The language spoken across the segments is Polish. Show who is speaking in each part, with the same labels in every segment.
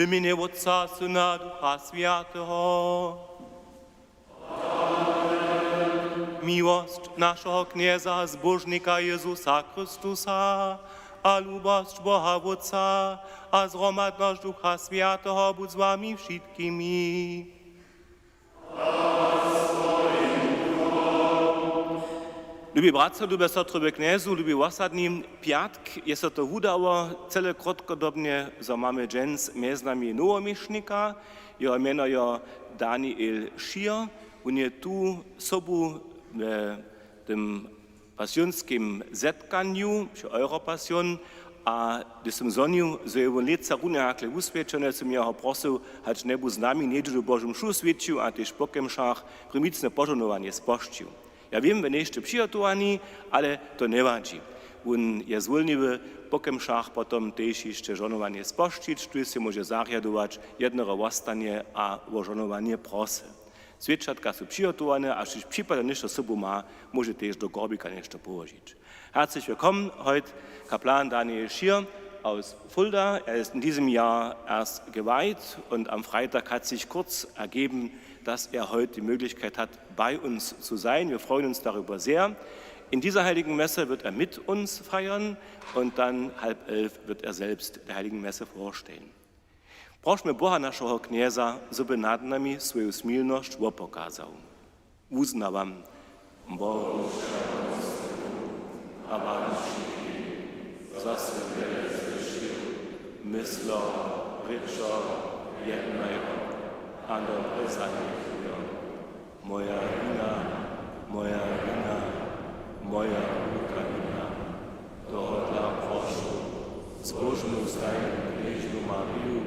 Speaker 1: W imieniu Otca, Syna, Ducha Świętego. Miłość naszego Knieza, zbożnika Jezusa Chrystusa, a lubość Boha Otca, a zgromadność Ducha Świętego budź z wami wszystkimi. Lubi bratce, lubi sestry w Kniezu, lubi ostatni piatk, jest to udało cele krótkodobnie, że mamy dżens między nami nowomiesznika, jego imię jest Daniel Schier, on jest tu sobą w tym pasjonskim zetkaniu, przy Europasjon, a w tym zoniu, że je on lica runakle uświadczone, co mnie go prosił, choć nebu z nami nie do Bożym mšu świecił, a też po kemszach prymicne pożonowanie spościł. Ja wiem, że nie jeszcze przygotowani, ale to nie wadzi. On jest zwolniwy, po kemszach potem też jeszcze żonowanie spościć, tu się może zariadować jednego wostanie, a o żonowanie prosy. Świadczatka są przygotowane, a jeśli przypada ništo sobą ma, może też do gorbika ništo położyć. Herzlich willkommen, heute Kaplan Daniel Schier aus Fulda. Er ist in diesem Jahr erst geweiht und am Freitag hat sich kurz ergeben, dass er heute die Möglichkeit hat, bei uns zu sein. Wir freuen uns darüber sehr. In dieser heiligen Messe wird er mit uns feiern und dann 10:30 wird er selbst der heiligen Messe vorstehen. Prośmy Boha naszego Knieza, żeby nad nami swoją smilność pokazał. Uznawam Bogu, a wam za sobie myślą, ryczą, jednego, a dobre zanichują. Moja wina, moja Ukraina, to dla proszę, zbożną stajną Gnieźnu Mariu,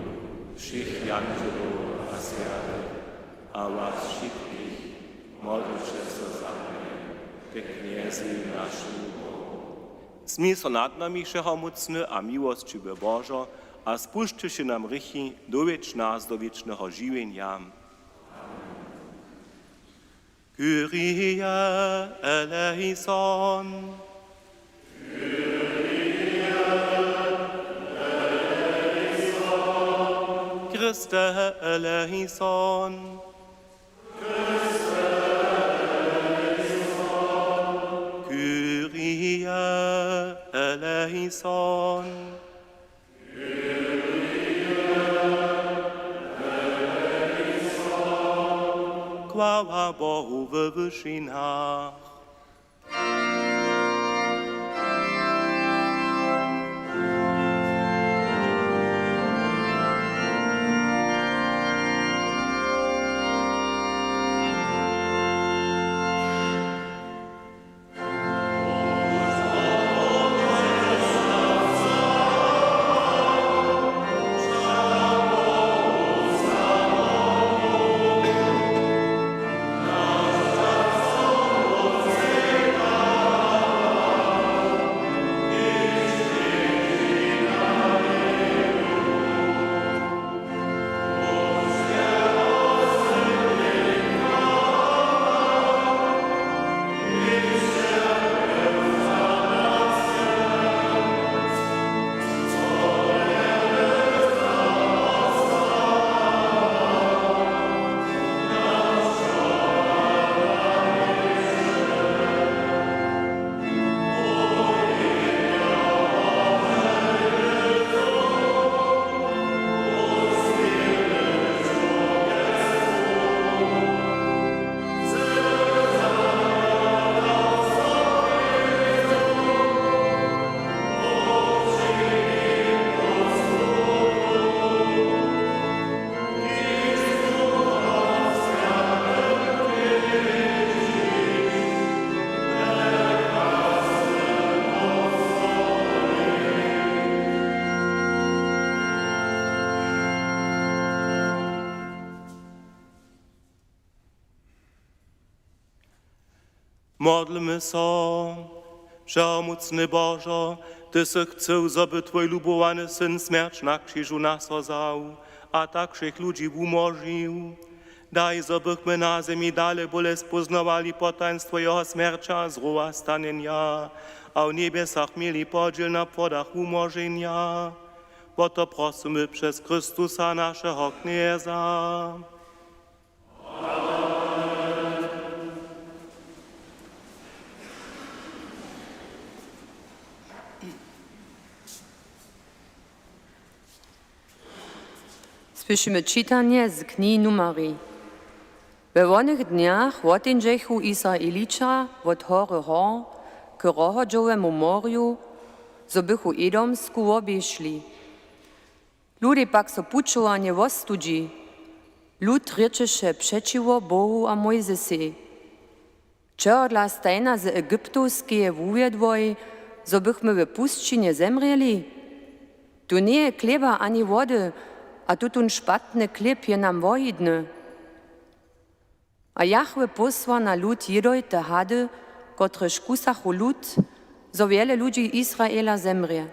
Speaker 1: všich angelů a světých a vás všetkých, modlite se za mě, ke knězi našemu Bohu. Smysl nad nami všehomocný a milostivý Bože a spušťte nám rychy do věčného živenia. Kyrie eleison. Christe eleison. Kyrie eleison. Chwała Bohu w wyżynach. Modlmy się, wszechmocny Boże, Ty se chcesz, żeby Twój lubowany Syn śmierć na krzyżu nas ozał, a tak všech ludzi umożlił. Daj, żebyśmy na ziemi dalej bolest poznawali potaństwo Jego śmiercia, zruła stanienia, a w niebiesach mieli podziel na płodach umożenia. bo to prosimy przez Chrystusa naszego Knieza.
Speaker 2: Słyszymy czytanie z Księgi Numeri. We onych dniach odjędziechu Izraelicza od hory hor k Rohodżowemu morju, zo bychu Edomsku obieszli. Ludy pak so pučovanje ostudzi. Lud rečeše přečiwo Bohu a Mojzesi. Čehodla stajna z Egyptovskeje uwiedwoj, zo bychmy w puszczynie zemreli? Tu nie je chleba ani wody, a tutun špatny chleb je nam wohidny. A Jahwe posła na lud jedoj te hady, kotreż kusachu lud, zo wiele ludzi Izraela zemrie.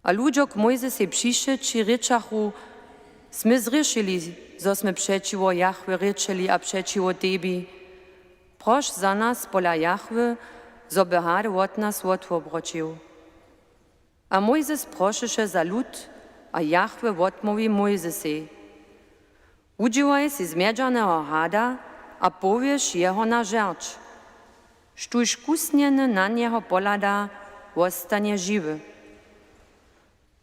Speaker 2: A ludziok Mojzesi přiše, či rečachu, sme zrešili, zo sme přečiwo Jahwe rečeli a přečiwo tebi. Proš za nas pola Jahwe, zo by hady od nas odwobročił. A Mojzes prošeše za lud, a Jahwe odmówi Mojzesi. Udziłaj si zmiedzanego hada a powiesz jeho na żercz. Sztuś kusnieny na niego polada, ostanie żywy.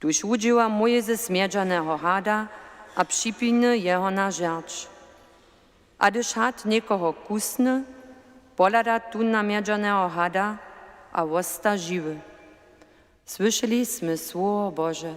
Speaker 2: Tuż udziła Mojzes zmiedzanego hada a przypiny jeho na żercz. A gdyż had niekoho kusny, polada tu namiedzanego hada a osta żywy. Słyszeliśmy słowo Boże.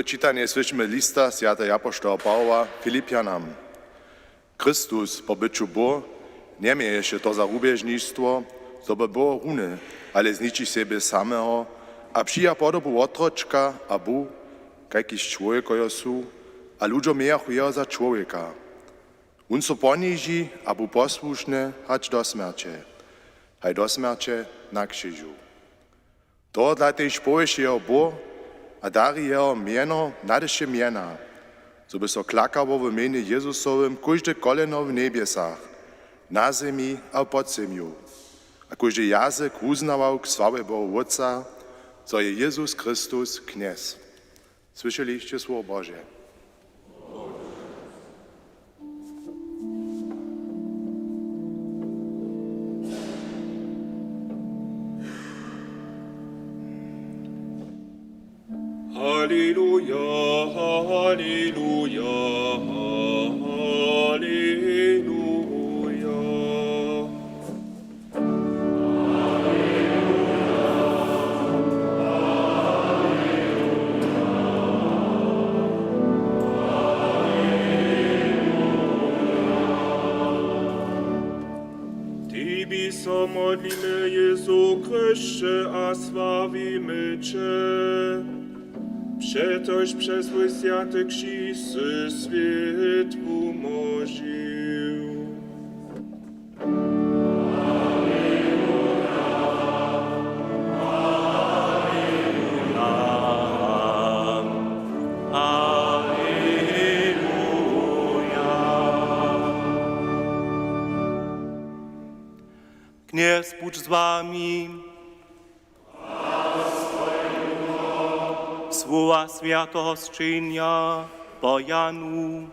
Speaker 3: Drugie czytanie słyszymy lista świętego apostoła Pawła Filipianom. Chrystus po byciu Boh nie mieje się to za rubieżnictwo, co by było runy, ale zniczy siebie samego, a przyja podobu otroczka, a był, jakiś człowiek su, a ludzie miejachu jeho za człowieka. On so poniży, a był posłuszny, hać do śmierci, haj do śmierci na krzyżu. To dla tej powiesz jeho Boh, a dari jeho mieno nadyše miena, so by so klakało w imieniu Jezusowym każde koleno w niebiesach, na ziemi a pod ziemią, a każdy jazyk uznawał k sławie Bohu Otca, co je Jezus Chrystus kniez. Słyszeliście słowo Boże?
Speaker 4: Halleluja, Halleluja, Halleluja. Tibi so modlimy, Jezu Chryście, a sławimy Cię. Przetoś przez zły światek ksisy świat umożył.
Speaker 1: Kniez buď z wami. Słowa świętego zczynia po Janu.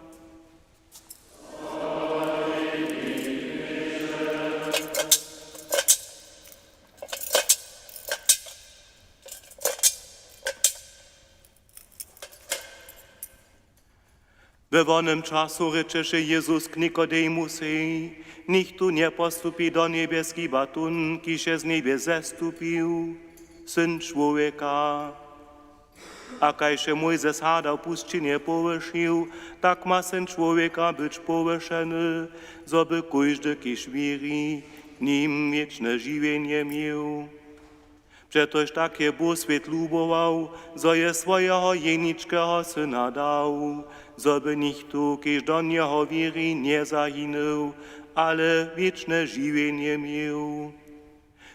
Speaker 1: We wonym czasu ryczyszy Jezus k Nikodemusy, niech tu nie postupi do niebieski batun, kiże z niebie zestupił, Syn człowieka. A kajże Mojzes hadał pustynię powyszył, tak ma Syn człowieka być powyszeny, zoby każdy, kiż wierzy, nim wieczne żywienie miał. Przetoż takie Bóg świat lubował, zo je swojego jeniczkego Syna dał, zoby nichtu, kiż do Niego wierzy, nie zahynął, ale wieczne żywienie miał.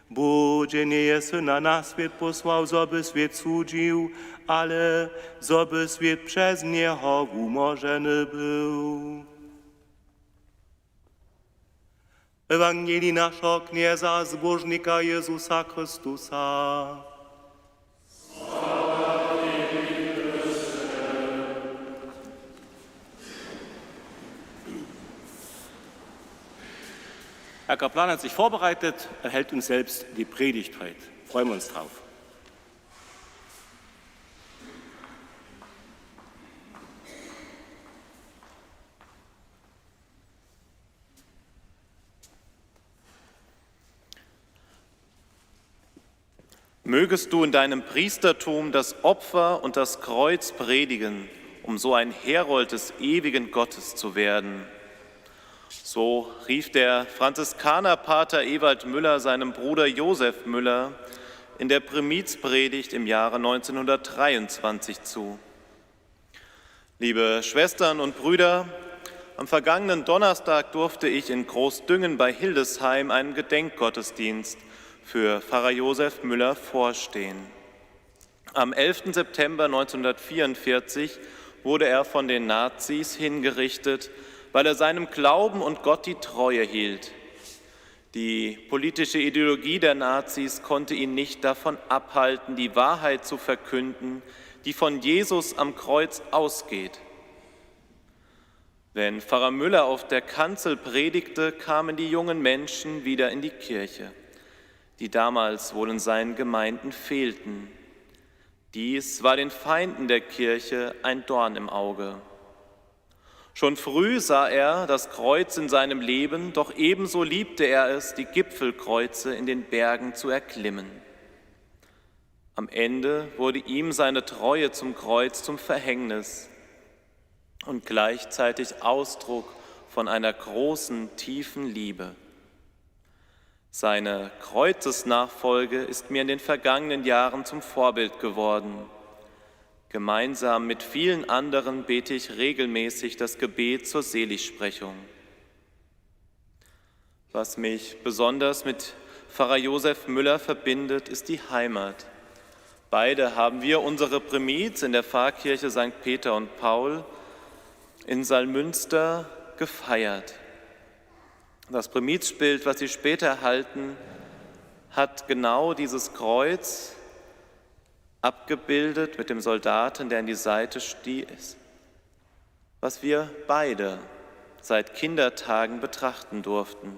Speaker 1: Boże nie je Syna na świat posłał, zoby świat sudził, ale zoby świat przez Niego umożony był. Ewangelii naszego knieza, zbożnika Jezusa Chrystusa. Herr Kaplan hat sich vorbereitet, er hält uns selbst die Predigt heute. Freuen wir uns drauf.
Speaker 5: Mögest du in deinem Priestertum das Opfer und das Kreuz predigen, um so ein Herold des ewigen Gottes zu werden. So rief der Franziskanerpater Ewald Müller seinem Bruder Josef Müller in der Primizpredigt im Jahre 1923 zu. Liebe Schwestern und Brüder, am vergangenen Donnerstag durfte ich in Großdüngen bei Hildesheim einen Gedenkgottesdienst für Pfarrer Josef Müller vorstehen. Am 11. September 1944 wurde er von den Nazis hingerichtet, weil er seinem Glauben und Gott die Treue hielt. Die politische Ideologie der Nazis konnte ihn nicht davon abhalten, die Wahrheit zu verkünden, die von Jesus am Kreuz ausgeht. Wenn Pfarrer Müller auf der Kanzel predigte, kamen die jungen Menschen wieder in die Kirche, die damals wohl in seinen Gemeinden fehlten. Dies war den Feinden der Kirche ein Dorn im Auge. Schon früh sah er das Kreuz in seinem Leben, doch ebenso liebte er es, die Gipfelkreuze in den Bergen zu erklimmen. Am Ende wurde ihm seine Treue zum Kreuz zum Verhängnis und gleichzeitig Ausdruck von einer großen, tiefen Liebe. Seine Kreuzesnachfolge ist mir in den vergangenen Jahren zum Vorbild geworden. Gemeinsam mit vielen anderen bete ich regelmäßig das Gebet zur Seligsprechung. Was mich besonders mit Pfarrer Josef Müller verbindet, ist die Heimat. Beide haben wir unsere Primiz in der Pfarrkirche St. Peter und Paul in Salmünster gefeiert. Das Primizbild, was Sie später erhalten, hat genau dieses Kreuz abgebildet mit dem Soldaten, der in die Seite stieß, was wir beide seit Kindertagen betrachten durften.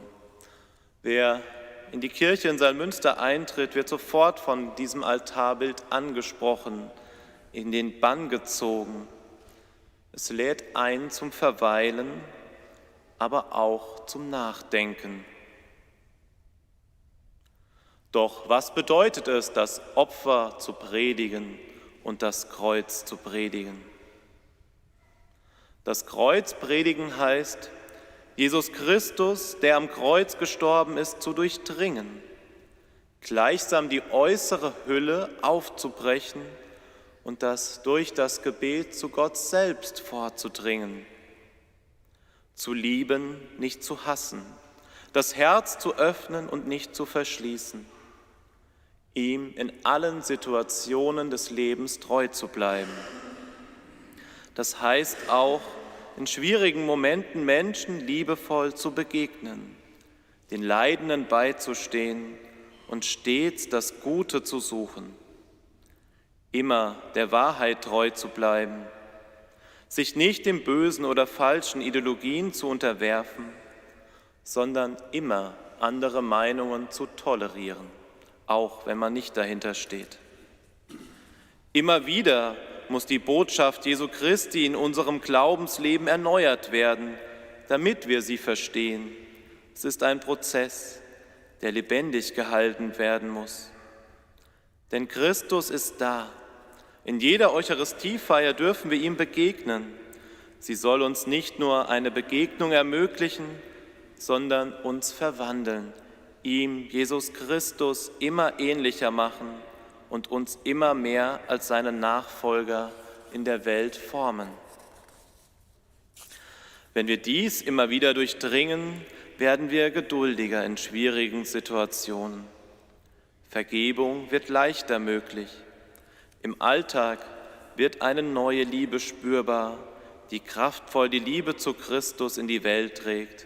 Speaker 5: Wer in die Kirche in Salmünster eintritt, wird sofort von diesem Altarbild angesprochen. in den Bann gezogen. Es lädt ein zum Verweilen, aber auch zum Nachdenken. Doch was bedeutet es, das Opfer zu predigen und das Kreuz zu predigen? Das Kreuz predigen heißt, Jesus Christus, der am Kreuz gestorben ist, zu durchdringen, gleichsam die äußere Hülle aufzubrechen und das durch das Gebet zu Gott selbst vorzudringen. Zu lieben, nicht zu hassen, das Herz zu öffnen und nicht zu verschließen, ihm in allen Situationen des Lebens treu zu bleiben. Das heißt auch, in schwierigen Momenten Menschen liebevoll zu begegnen, den Leidenden beizustehen und stets das Gute zu suchen, immer der Wahrheit treu zu bleiben, sich nicht dem bösen oder falschen Ideologien zu unterwerfen, sondern immer andere Meinungen zu tolerieren, auch wenn man nicht dahinter steht. Immer wieder muss die Botschaft Jesu Christi in unserem Glaubensleben erneuert werden, damit wir sie verstehen. Es ist ein Prozess, der lebendig gehalten werden muss. Denn Christus ist da. In jeder Eucharistiefeier dürfen wir ihm begegnen. Sie soll uns nicht nur eine Begegnung ermöglichen, sondern uns verwandeln, ihm, Jesus Christus, immer ähnlicher machen und uns immer mehr als seine Nachfolger in der Welt formen. Wenn wir dies immer wieder durchdringen, werden wir geduldiger in schwierigen Situationen. Vergebung wird leichter möglich. Im Alltag wird eine neue Liebe spürbar, die kraftvoll die Liebe zu Christus in die Welt trägt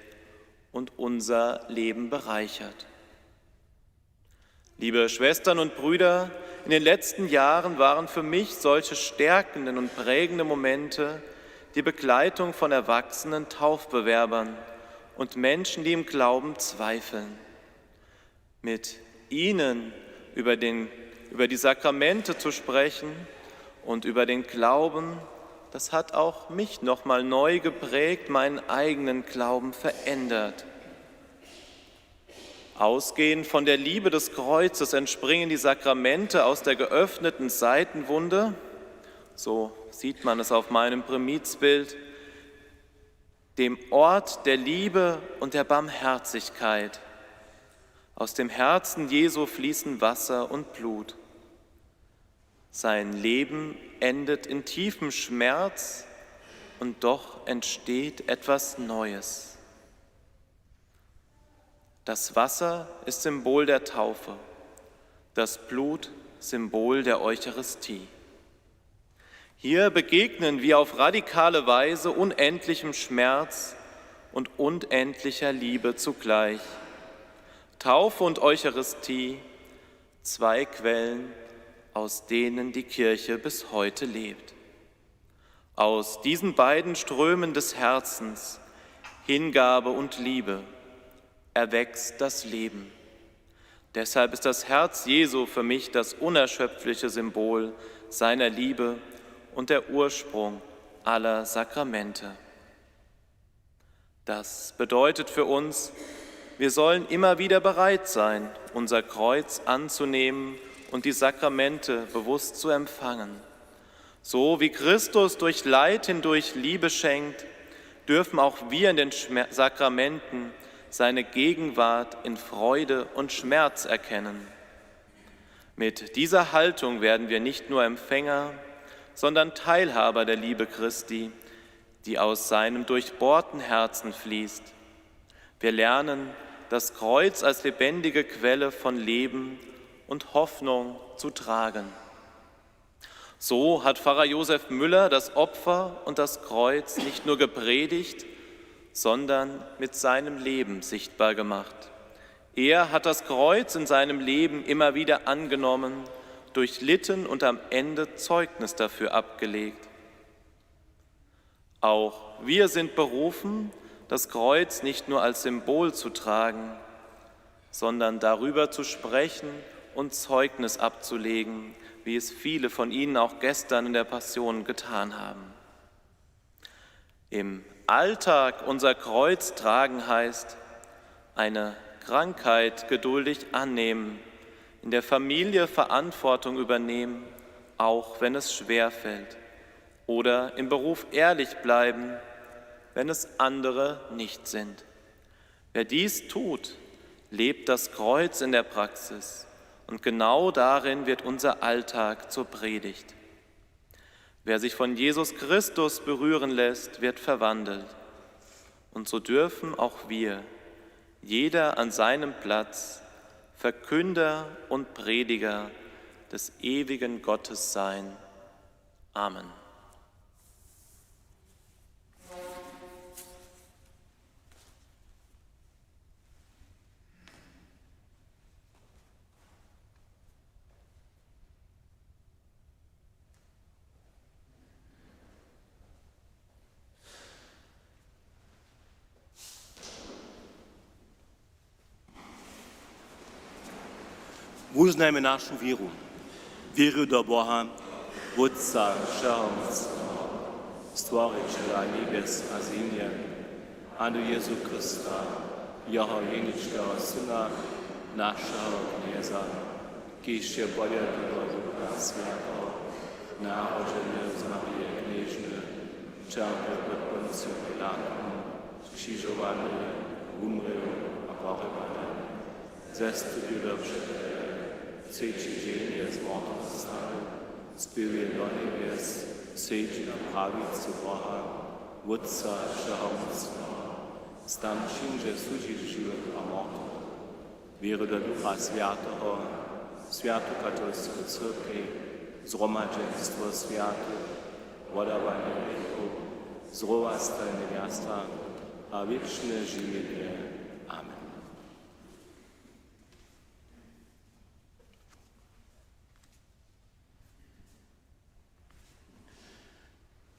Speaker 5: und unser Leben bereichert. Liebe Schwestern und Brüder, in den letzten Jahren waren für mich solche stärkenden und prägende Momente die Begleitung von erwachsenen Taufbewerbern und Menschen, die im Glauben zweifeln. Mit ihnen über die Sakramente zu sprechen und über den Glauben, das hat auch mich nochmal neu geprägt, meinen eigenen Glauben verändert. Ausgehend von der Liebe des Kreuzes entspringen die Sakramente aus der geöffneten Seitenwunde, so sieht man es auf meinem Primizbild, dem Ort der Liebe und der Barmherzigkeit. Aus dem Herzen Jesu fließen Wasser und Blut. Sein Leben endet in tiefem Schmerz und doch entsteht etwas Neues. Das Wasser ist Symbol der Taufe, das Blut Symbol der Eucharistie. Hier begegnen wir auf radikale Weise unendlichem Schmerz und unendlicher Liebe zugleich. Taufe und Eucharistie, zwei Quellen, aus denen die Kirche bis heute lebt. Aus diesen beiden Strömen des Herzens, Hingabe und Liebe, erwächst das Leben. Deshalb ist das Herz Jesu für mich das unerschöpfliche Symbol seiner Liebe und der Ursprung aller Sakramente. Das bedeutet für uns, wir sollen immer wieder bereit sein, unser Kreuz anzunehmen und die Sakramente bewusst zu empfangen. So wie Christus durch Leid hindurch Liebe schenkt, dürfen auch wir in den Sakramenten seine Gegenwart in Freude und Schmerz erkennen. Mit dieser Haltung werden wir nicht nur Empfänger, sondern Teilhaber der Liebe Christi, die aus seinem durchbohrten Herzen fließt. Wir lernen, das Kreuz als lebendige Quelle von Leben und Hoffnung zu tragen. So hat Pfarrer Josef Müller das Opfer und das Kreuz nicht nur gepredigt, sondern mit seinem Leben sichtbar gemacht. Er hat das Kreuz in seinem Leben immer wieder angenommen, durchlitten und am Ende Zeugnis dafür abgelegt. Auch wir sind berufen, das Kreuz nicht nur als Symbol zu tragen, sondern darüber zu sprechen und Zeugnis abzulegen, wie es viele von ihnen auch gestern in der Passion getan haben. Im Alltag unser Kreuz tragen heißt, eine Krankheit geduldig annehmen, in der Familie Verantwortung übernehmen, auch wenn es schwer fällt, oder im Beruf ehrlich bleiben, wenn es andere nicht sind. Wer dies tut, lebt das Kreuz in der Praxis und genau darin wird unser Alltag zur Predigt. Wer sich von Jesus Christus berühren lässt, wird verwandelt. Und so dürfen auch wir, jeder an seinem Platz, Verkünder und Prediger des ewigen Gottes sein. Amen.
Speaker 1: Визнаймо нашу віру, вірю до Бога, Отця Всемогутнього, Створителя небес а землі, а до Єсу Христа, Його єдинородного Сина, нашого Князя, який ще буде до Духа Святого, народжений з Марії Княжни, черпів від Понтія Пилата, скрижований, умрів, а похований, zestudil do třetí dzień z mrtvých vstal, zpěvě do nebes, sedí na pravici Boha, Otca Všemohutného, stančím, že súdi živých a mrtvých. Věru do Ducha Svatého, Svatou katolickou církev, zhromaždenstvo svatých, vodování hriechov, zrovastanie miasta a věčné živenie. Amen.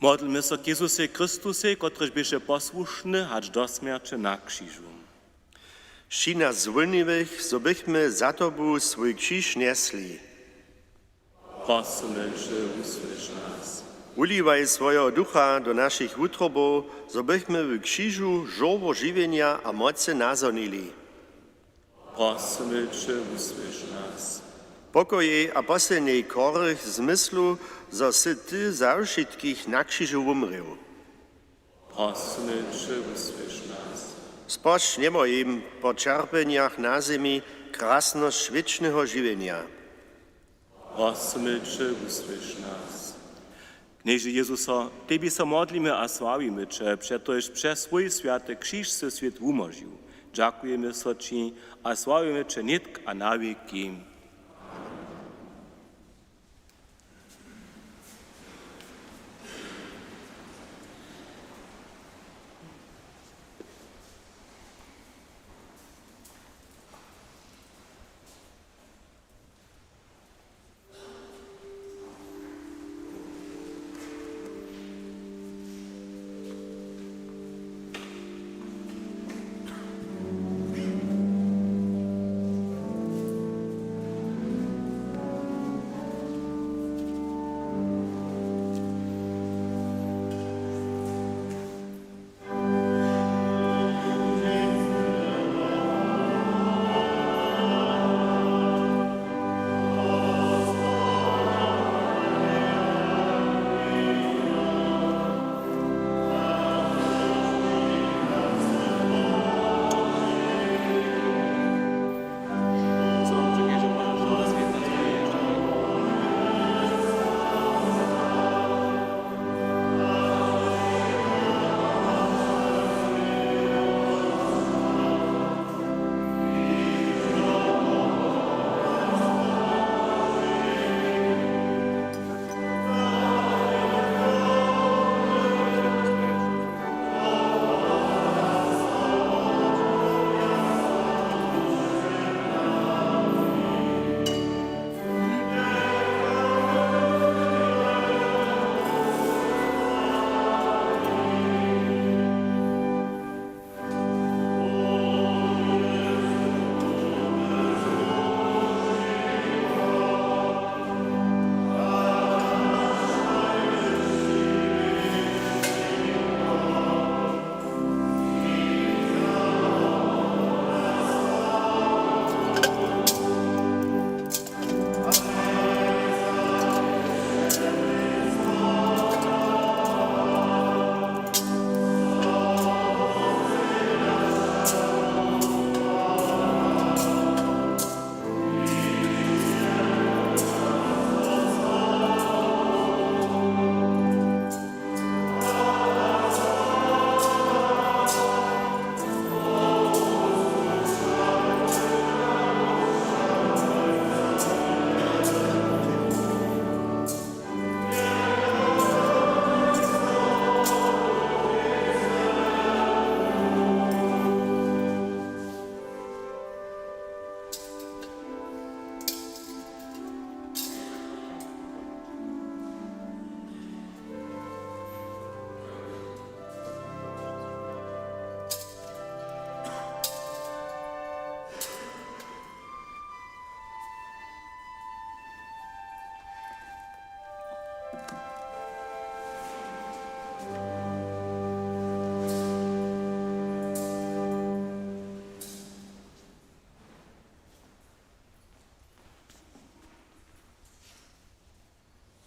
Speaker 1: Modlimy się k Jezusie Chrystuse, któryś bysze posłuszny, aż do śmierci na krzyżu.
Speaker 6: Ši nas zwolniwych, so bychmy za Tobu swój krzyż niesli.
Speaker 1: Prosimy, że usłysz nas.
Speaker 6: Uliwaj swojego ducha do naszych utrobów, so bychmy w krzyżu żowo żywienia a mocy nazonili.
Speaker 1: Prosimy, że usłysz nas.
Speaker 6: Pokoje a posilnej korych zmyslu, so sy ty za wszystkich na krzyżu umrył.
Speaker 1: Prosimy, że usłysz nas.
Speaker 6: Spoczniemo im po cierpieniach na ziemi krasność wiecznego żywienia.
Speaker 1: Prosimy, że usłysz nas. Knieży Jezusa, Tebie się modlimy a sławimy Cię, przetoż przez swój święty krzyż się świat umożlił. Dziękujemy so Ci a sławimy Cię nitk a na wieki.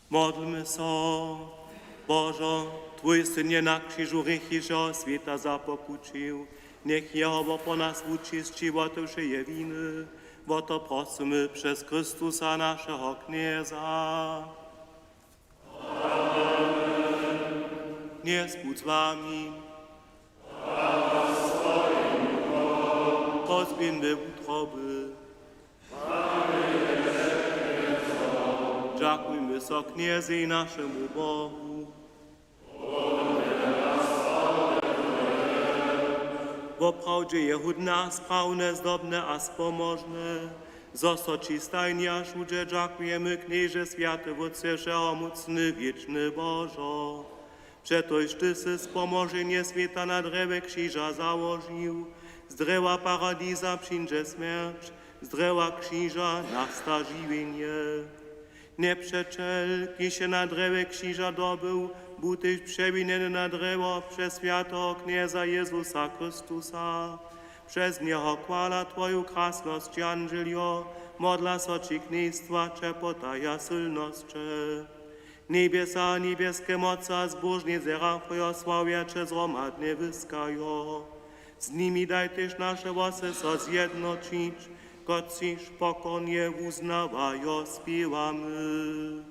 Speaker 1: Modlmy so, Bożo, Twój Syn je na krzyżu rychisza świata zapokucił, niech Jeho po nas uczyści, to wszeje winy, bo to prosimy przez Chrystusa naszego Knieza. Nie spód z wami. Pozbieńmy utroby. Dziękujmy so Kniezy naszemu Bogu. Bo prawdzie je hudne, sprawne, zdobne a spomożne. Zoso czystajnia szudzie dziękujemy Knieże Święty Wodczesze, mocny, wieczny Bożo. Przetoż Ty sy spomożenie świata na drewie krzyża założył, z drewa paradiza przyjdzie śmierć, z drewa krzyża nasta żywienie. Nie przeczel, ki się na drewie krzyża dobył, butyś przewiniony na drewo przez świętego Knieza Jezusa Chrystusa. Przez Niego chwala Twoją krasność, Angelio, modla so Ci kniejstwa, czepota jasylność. Niebesa, niebieskie moca, zbożni zerafują, sławiecze zromadnie wyskają. Z nimi daj też nasze włosy so zjednoczyć, kociż pokornie uznawają, śpiewamy.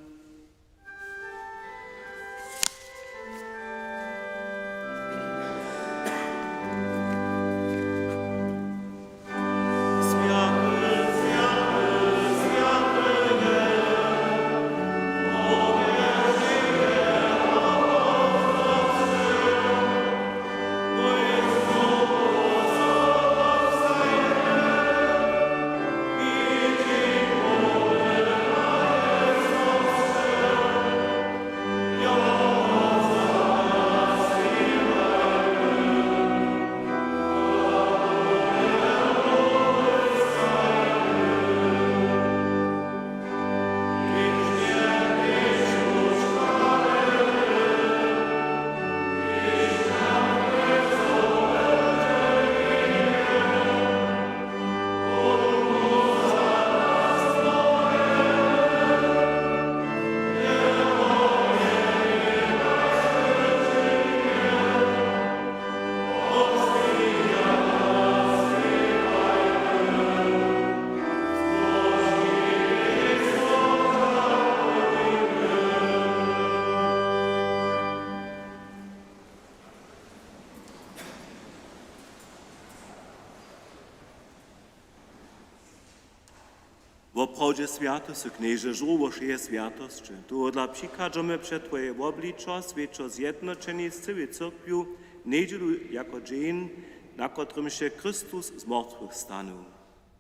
Speaker 1: W oprawdzie święto sy knieże żółwoż je świętości. Tu dla przikażemy przed Twoje obliczo, świeczo zjednoczeni z całej cyrkwiu, niedzielu jako dzień, na którym się Chrystus z martwych stanął.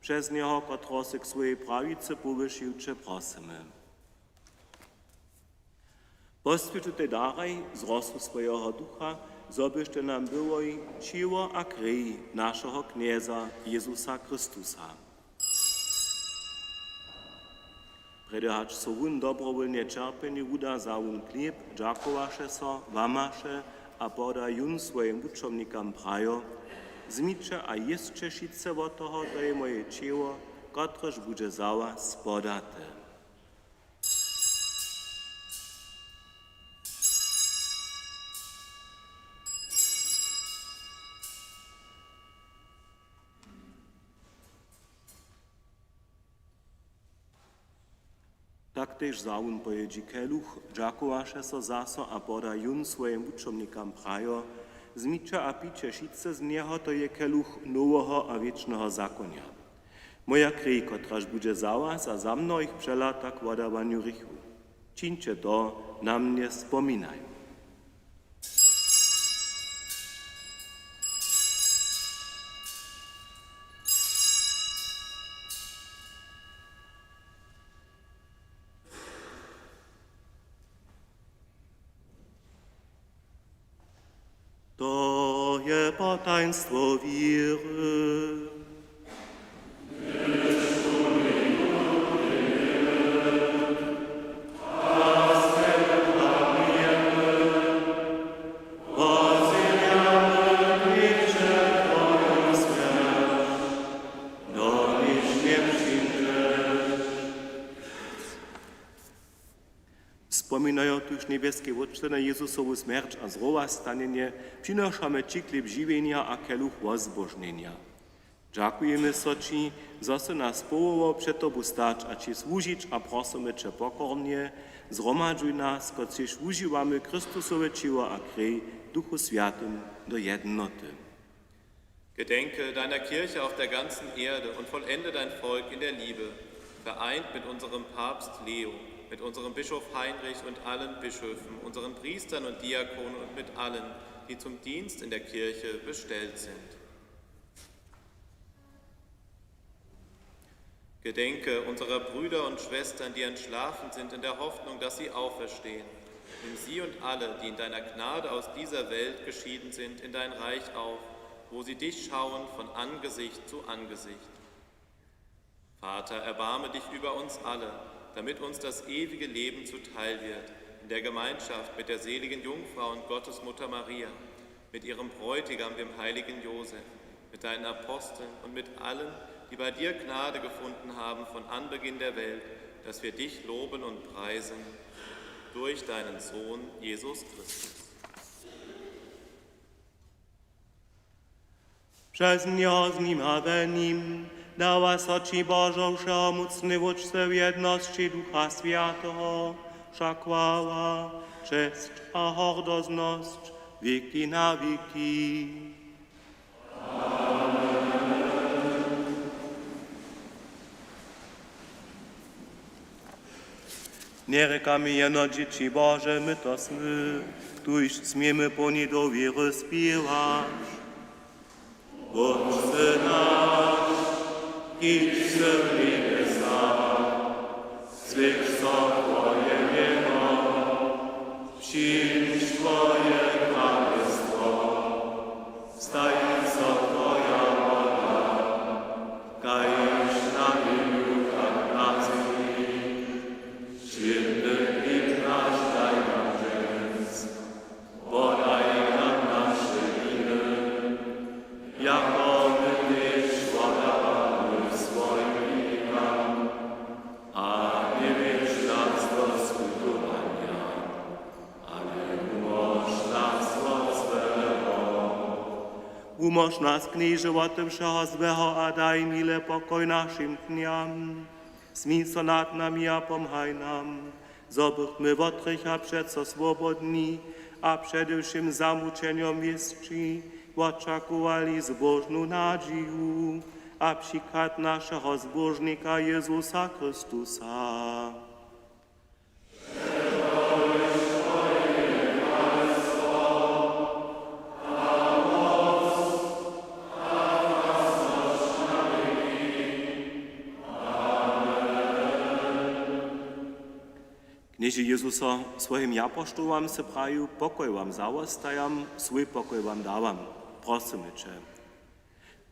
Speaker 1: Przez Niego, który się k swojej prawicy powyższył, Cię prosimy. Poświęć te dary z rosu swojego ducha, zobyście nam było i ciło a krwi naszego Knieza Jezusa Chrystusa. Predehacz so wun dobrowolnie czerpeni uda za wun klip, dżakowaše so, wamaše a poda jun swoim uczomnikam prajo, zmicze a jeszcze šice od toho, to je moje ciło, kotreż bude za was podate. Tak też zawun pojedzi keluch, dżakowaše so zaso a poda jun swoim uczomnikam prajo, zmicze a picie šice z niego to je keluch nowego a wiecznego zakonia. Moja krwi, kotraż bude za was a za mno ich przelata k wodawaniu rychu. Čińcie to, na mnie spominaj. To je potaństwo wiry.
Speaker 4: Amen.
Speaker 1: Wspominają tuż niebieskie Ojcze na Jezusowu śmierć a zrowastanienie, przynoszamy Ci chleb żywienia a keluch wozbożnienia. Dziękujemy Ci, że si nas powołał przed Tobą stać a Ci służyć a prosimy Cię pokornie, zgromadzuj nas, kociż używamy Chrystusowe ciało a krew Duchu Świętym do jednoty.
Speaker 5: Gedenke deiner Kirche auf der ganzen Erde und vollende dein Volk in der Liebe, vereint mit unserem Papst Leo, mit unserem Bischof Heinrich und allen Bischöfen, unseren Priestern und Diakonen und mit allen, die zum Dienst in der Kirche bestellt sind. Gedenke unserer Brüder und Schwestern, die entschlafen sind, in der Hoffnung, dass sie auferstehen. Nimm sie und alle, die in deiner Gnade aus dieser Welt geschieden sind, in dein Reich auf, wo sie dich schauen von Angesicht zu Angesicht. Vater, erbarme dich über uns alle, damit uns das ewige Leben zuteil wird, in der Gemeinschaft mit der seligen Jungfrau und Gottesmutter Maria, mit ihrem Bräutigam, dem heiligen Josef, mit deinen Aposteln und mit allen, die bei dir Gnade gefunden haben von Anbeginn der Welt, dass wir dich loben und preisen durch deinen Sohn Jesus Christus.
Speaker 1: Przez nią z nim a we nim dała Ci Bożą wszechmocny Ojcze w jedności Ducha Świętego, wszak chwała, cześć a hordozność wieki na wieki. Nie rekamy jeno dzieci Boże, my to smy, tuż smiemy po niej do wiery śpiewać. Ojcze nasz, idź w niebiosach, swych Twoje niebo, przyjdź Twoje królestwo, staj Twoja wola, kajś na niebie jak na ziemi. Święty chleb nasz daj nam dziś, podaj nam nasze winy, jako my też podawamy swoim winnym, a nie wiedz nas do skutowania, ale umoż nas od swego. Umoż nas k nieżywotem wszeho złego, a daj mile pokoj naszym dniom. Smij se nad nami a pomhaj nam, zobychmy w otrycha przeco swobodni, a przede wszystkim zamuczeniom wieszczy, oczekowali zbożną nadzieję, a przykład naszego zbożnika Jezusa Chrystusa. Knieży Jezusa swoim apostołom se praju, pokoj wam załostajam, swój pokoj wam dawam. Prosimy Cię.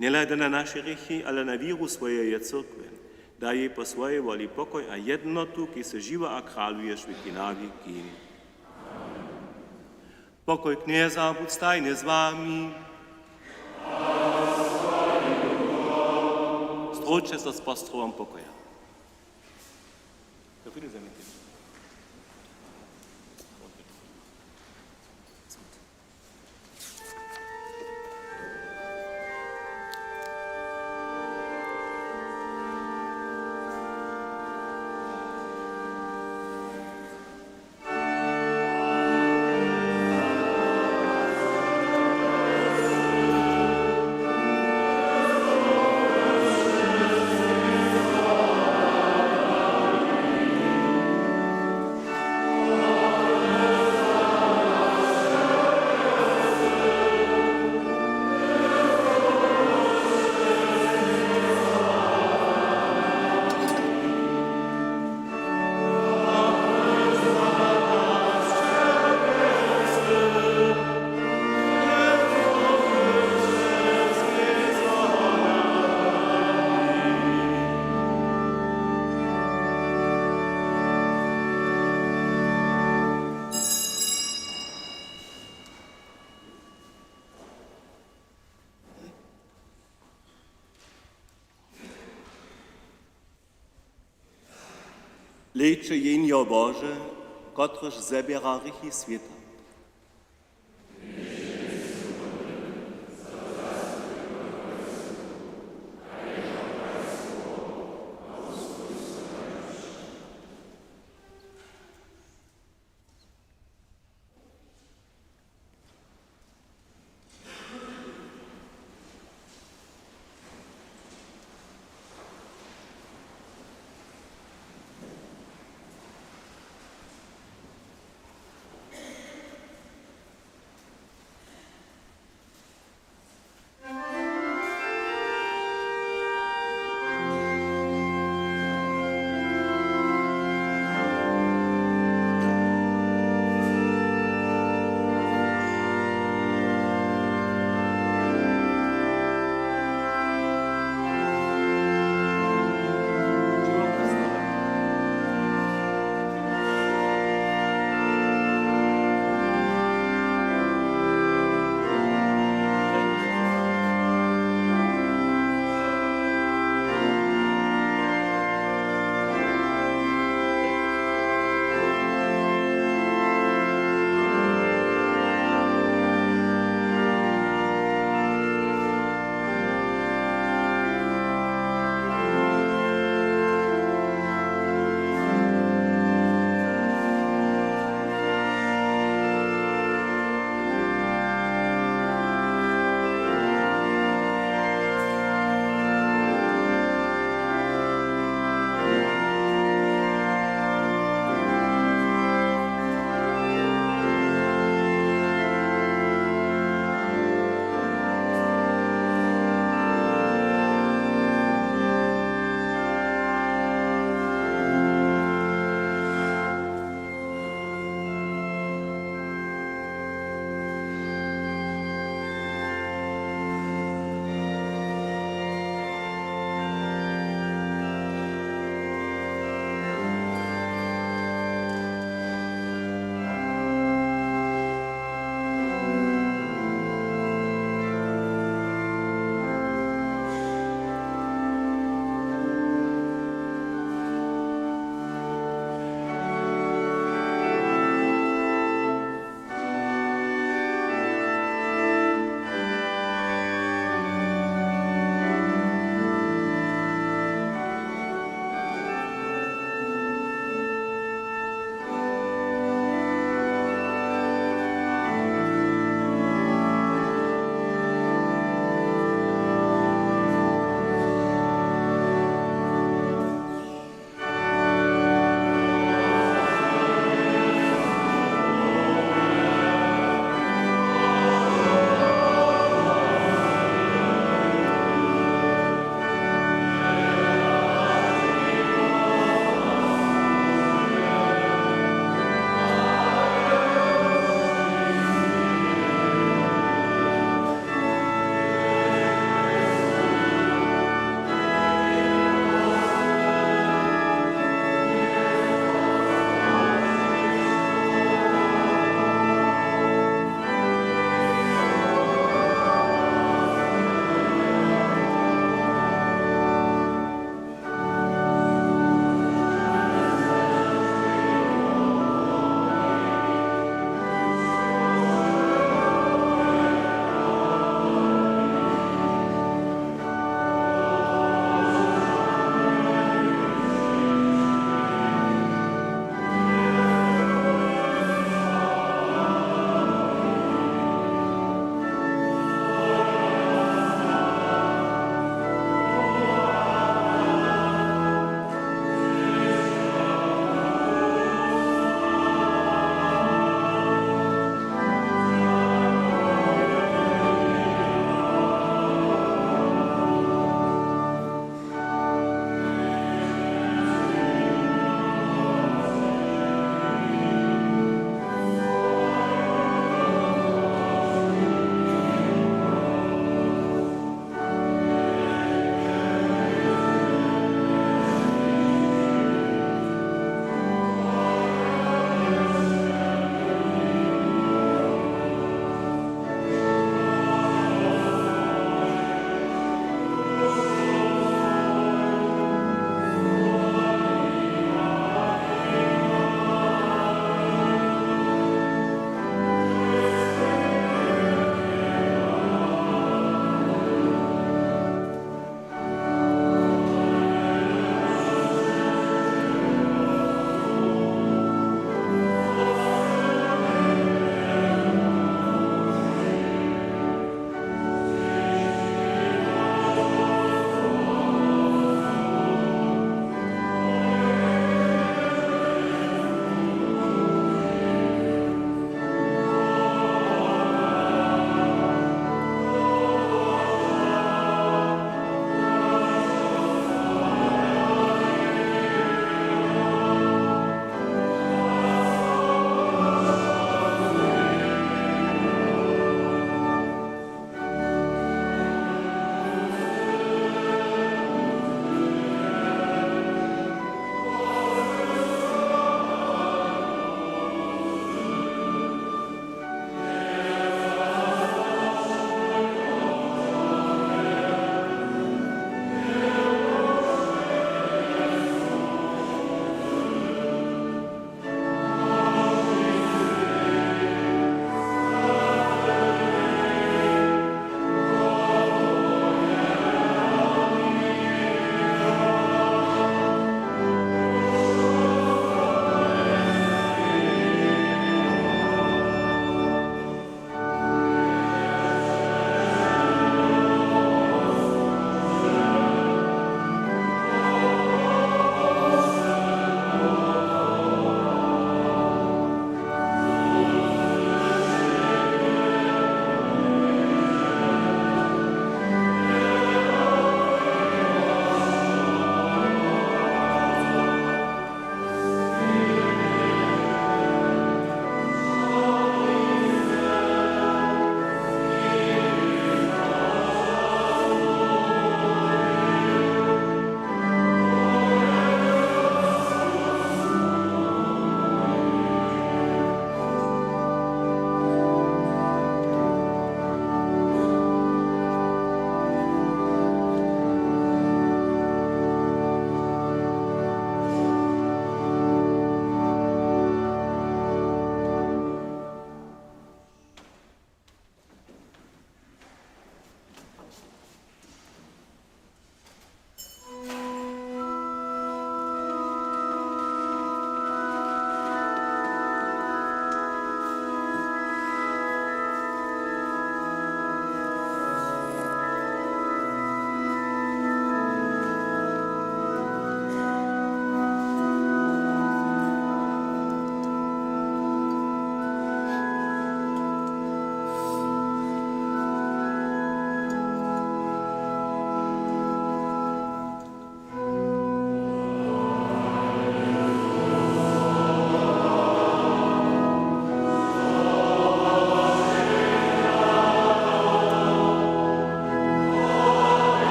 Speaker 1: Nie lejdę na nasze grzechy, ale na wiru swojej cyrkwy. Daj jej po swojej woli pokoj a jednotu, ki se żywa a kralujesz wieki na wieki. Pokoj knieza, bądź stajny z wami. Strójcie se z postrową pokoja. Leče jenjo Boże,
Speaker 7: kotryż zebiera rychi świata.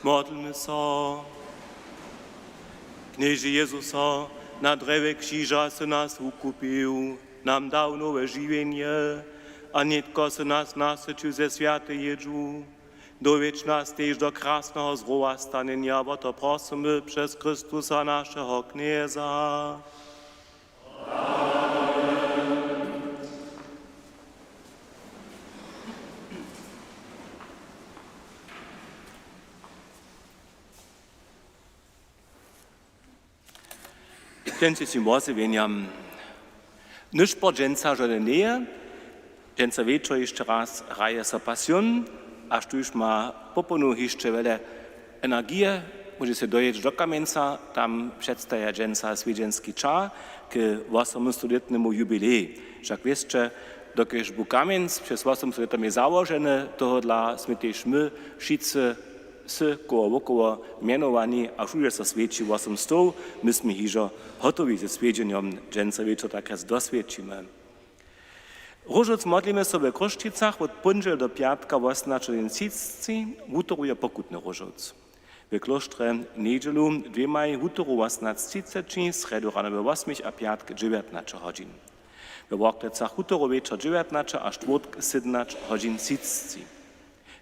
Speaker 1: Modlmy so. Knieży Jezusa, na drewie krzyża se nas ukupił, nam dał nowe żywienie, a nie tylko se nas nasycił ze świętej jedzu. Dowiedź nas też do krasnego zdrowa stanienia, bo to prosimy przez Chrystusa naszego Knieza. Dżęcy si mozy wieniam. Nyż po dżęca żone nie, dżęca wieczor jeszcze raz raje sa pasjon, aż tu już ma poponu jeszcze wiele energię, może się dojść do kamieńca, tam przedstawia dżęca swiedzenski czas k 800-letnemu jubilei. Wszak wieszcie, dokiż był kamień przez 800 lat je założony, toho dla sme też my wszyscy koło mianowani, a już se świeci 800, myśmy hiżo gotowi ze swiedzeniem dżęca wieczor tak raz doswiedczymy. Różoc modlimy sobie w Kruszczycach od poniedziałku do piatka w oznaczeniu cicci, wutoruje pokutny różoc. W klosztrze niedzielu 2 maj wutoru 18:30, sredu rano we 8 a piatk 19 godzin. W Woklecach wutoru wieczor 19 a czwartk 17 godzin cicci.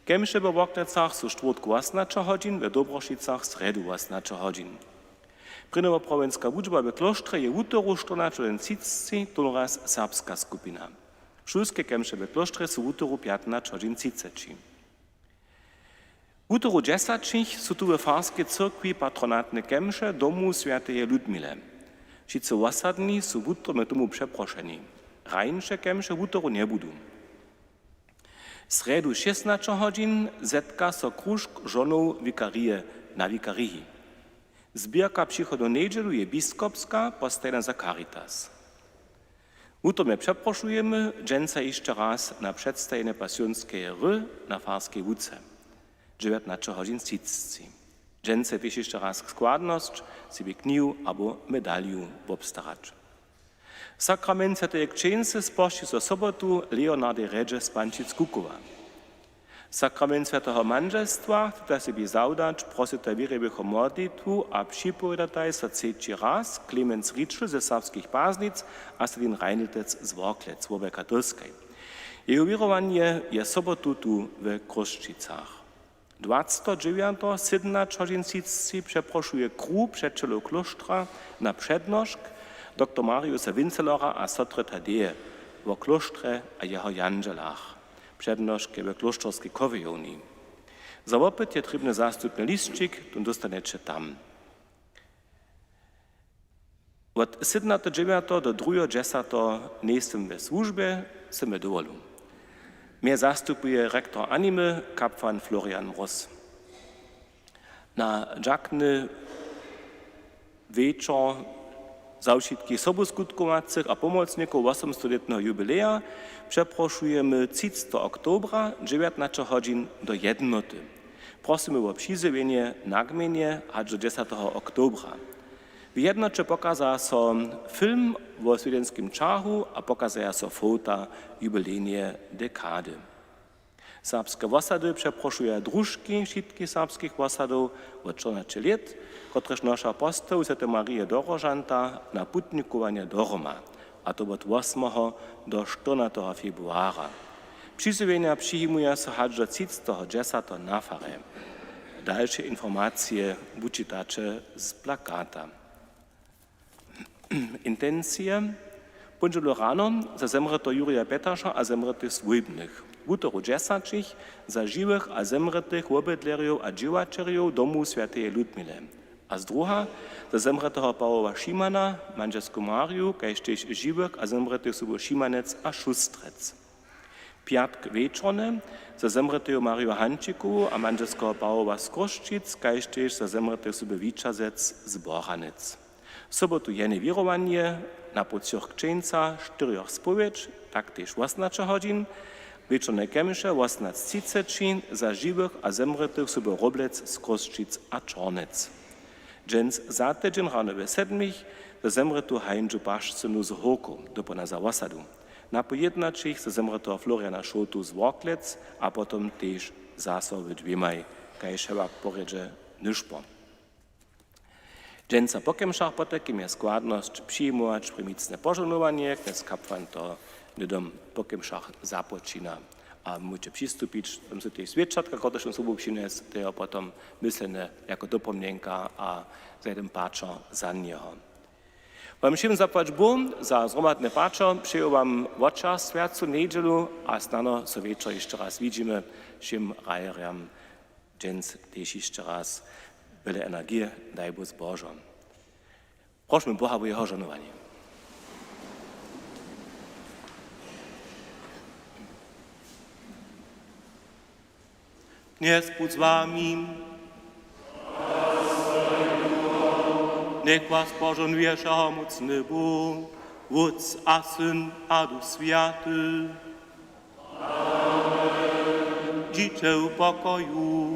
Speaker 1: Kemsze w Woklecach są czwartku 18 godzin, w Dobroszicach sredu 18 godzin. Prynowa prowinska wuczba w klosztrze je wutoru 14 cicci, to raz serbska skupina. Szulskie kemsze w klosztrze są wutoru 15 godzin cicci. Wutoru 10 są tu we Farskiej cyrkwi patronatne kemsze domu świętej Ludmile. Wszyscy osadni są wutoru tomu przeproszeni. Rajnsze kemsze wutoru nie budu. Sredu 16 godzin zetka so krużk żoną wikarije na wikarii. Zbierka przychodu niedzielu je biskopska, postajna za Caritas. Wutoru przeproszujemy dżęca jeszcze raz na przedstawienie pasjonskie ry na Farskiej Wódce. 19 godzin cicci. Dżęce też jeszcze raz składność, sobie kniu albo medaliu obstarać. Sakrament Świętej Księży spości so sobotu Leonardy Redże z Pancic Kukowa. Sakrament Świętego Mężestwa chce sobie zaudać, prosite wierybycho modlitwu, a przypowiadataj so trzeci raz Klemens Ritschl ze Sawskich Paznic a Stadin Reiniltec z Worklec, wobec katolskiej. Jego wierowanie je sobotu tu w Kruszczycach. 29. 17 godzin cicci przeproszuje kru przedczelo klosztra na przednożk dr Mariusa Wincelora a Sotry Tadeje w klosztrze a jeho janżelach. Przednożkę w klosztorskiej kowioni. Za opyt je trybny zastupny listczyk, to dostanecie tam. Od 7.9. do 2.10. nie jestem we służbie, symy dowolu. Mnie zastupuje rektor Animy, kapłan Florian Mroz. Na dżakny wieczór zawszitki soboskutkowanych a pomocników 800-letnego jubileja przeproszujemy 30 oktobra 19 godzin do 1. Prosimy o przyzywienie na gminie aż do 10 oktobra. W jednocie pokazała so film w swiedenskim czachu, a pokazała so fota jubilejnie dekady. Serbskie osady przeproszuje drużki wszystkich serbskich osadów od 14 lat, któreż nasza apostoł Świętej Marii Dorożanta na putnikowanie do Roma, a to od 8 do 14 februara. Przyzywienia przyjmuje się aż do 30 na farę. Dalsze informacje wyczytacie z plakata. Intencje poniedziałku rano za zemrto Jurija Petasza a zemrtych swójbnych. Wutoru 10 za żywych a zemrtych obydlerjów a dziewaczerjów domu świętej Ludmile. A z druga za zemrtego Pawła Szymana, manżelską Mariu, kaž też żywych a zemrtych subo Szymanec a Szustrec. Piatk wieczorny za zemrtego Mariu Hanczyku a manżelskiego Pawła z Kruszczyc, kaž też za zemrtych subo Wiczazec z Boranec. W sobotu jene wirowanie na pociach księdza 4 spowiedź, tak też 18 godzin, wieczorne kemsze 18:30 za żywych a zemrtych subo Roblec z Kruszczyc a Czornec. Dżęc za tydzień rano we 7 za zemrtu Heinzu Paszcynu z Horku do Ponaza osadu. Na pojednaczych za zemrtu Floriana Schotu z Worklec, a potem też zaso w 2 maj kaj ševak poredže nišpo. Dženca pokemšach potekim je składność przyjmować primicne pożonowanie, knes kapwan to nidom pokemšach započina a může přistupić, tam se tej svědčatka, když on sobou přines, to je potom myslené jako dopomněnka a zajdem páča za něho. Vám všem zapłać Bůh za zromadne páča, přeju vám odčas světcu nedělu a snano se večer ještě raz vidíme, všem rajerám džens tež ještě raz byle energie, daj Bůh Božo. Prośmy Boha o jeho žanování. Dnes buď s vámi. Nech vás požehnuje všeholmocný Bůh, Otec a Syn a Duch Svatý. Žijte v pokoju.